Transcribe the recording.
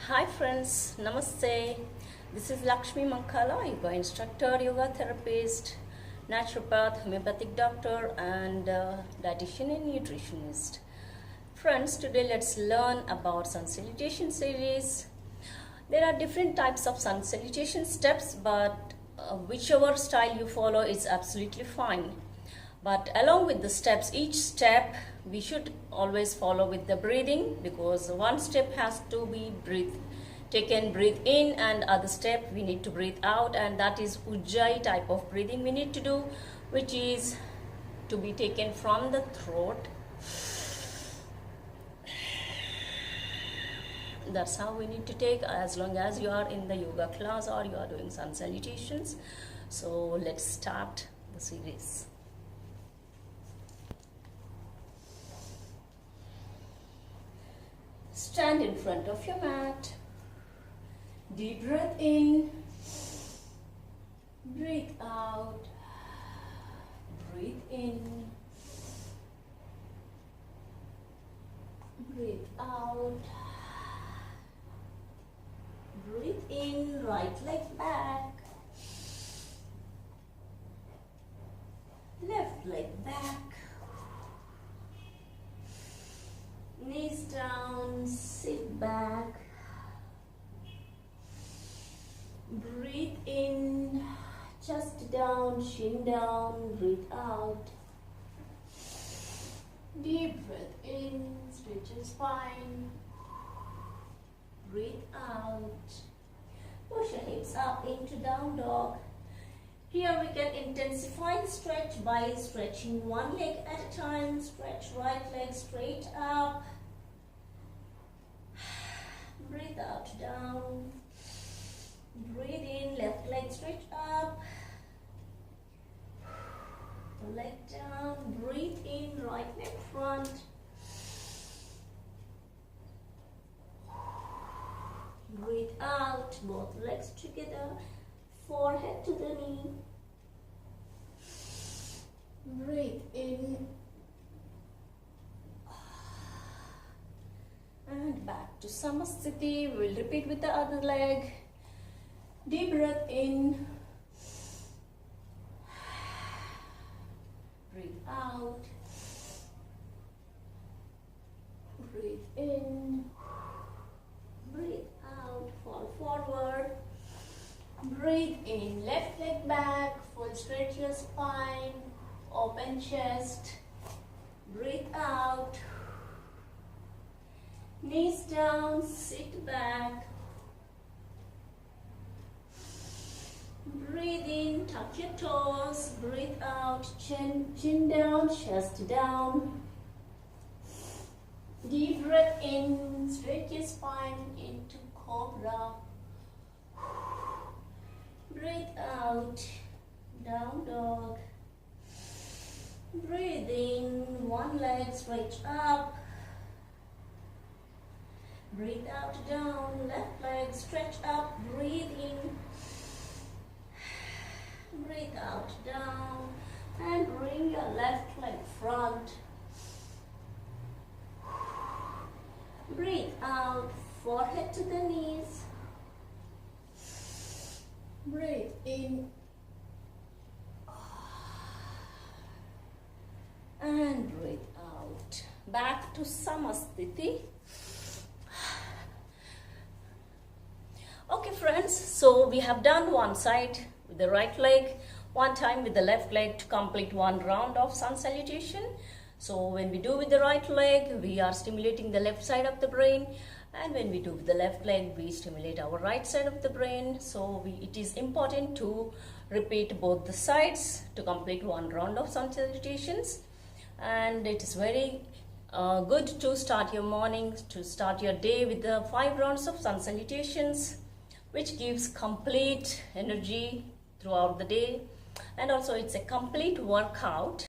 Hi friends, Namaste. This is Lakshmi Mankala, yoga instructor, yoga therapist, naturopath, homeopathic doctor and dietitian and nutritionist. Friends, today let's learn about sun salutation series. There are different types of sun salutation steps, but whichever style you follow is absolutely fine. But along with the steps, each step we should always follow with the breathing, because one step has to be breathe in, and other step we need to breathe out, and that is ujjayi type of breathing we need to do, which is to be taken from the throat. That's how we need to take as long as you are in the yoga class or you are doing sun salutations. So let's start the series. Stand in front of your mat. Deep breath in. Breathe out. Breathe in. Breathe out. Breathe in, right leg back. Left leg back. Knees down, sit back. Breathe in, chest down, chin down, breathe out. Deep breath in, stretch your spine. Breathe out. Push your hips up into down dog. Here we can intensify the stretch by stretching one leg at a time. Stretch right leg straight up. Breathe out, down. Breathe in, left leg stretch up. Leg down. Breathe in, right leg front. Breathe out, both legs together. Forehead to the knee. Breathe in. And back to Samasthiti. We'll repeat with the other leg. Deep breath in. Breathe out. Breathe in. Breathe out. Fall forward. Breathe in, left leg back, full stretch your spine, open chest. Breathe out. Knees down, sit back. Breathe in, touch your toes. Breathe out, chin down, chest down. Deep breath in, stretch your spine into cobra. Breathe out, down dog. Breathe in, one leg stretch up. Breathe out, down, left leg stretch up. Breathe in. Breathe out, down. And bring your left leg front. Breathe out, forehead to the knees. Breathe in. And breathe out. Back to Samasthiti. Okay friends, so we have done one side with the right leg, one time with the left leg to complete one round of sun salutation. So when we do with the right leg, we are stimulating the left side of the brain, and when we do with the left leg, we stimulate our right side of the brain. So it is important to repeat both the sides to complete one round of sun salutations. And it is very good to start your morning, to start your day with the 5 rounds of sun salutations, which gives complete energy throughout the day. And also it's a complete workout.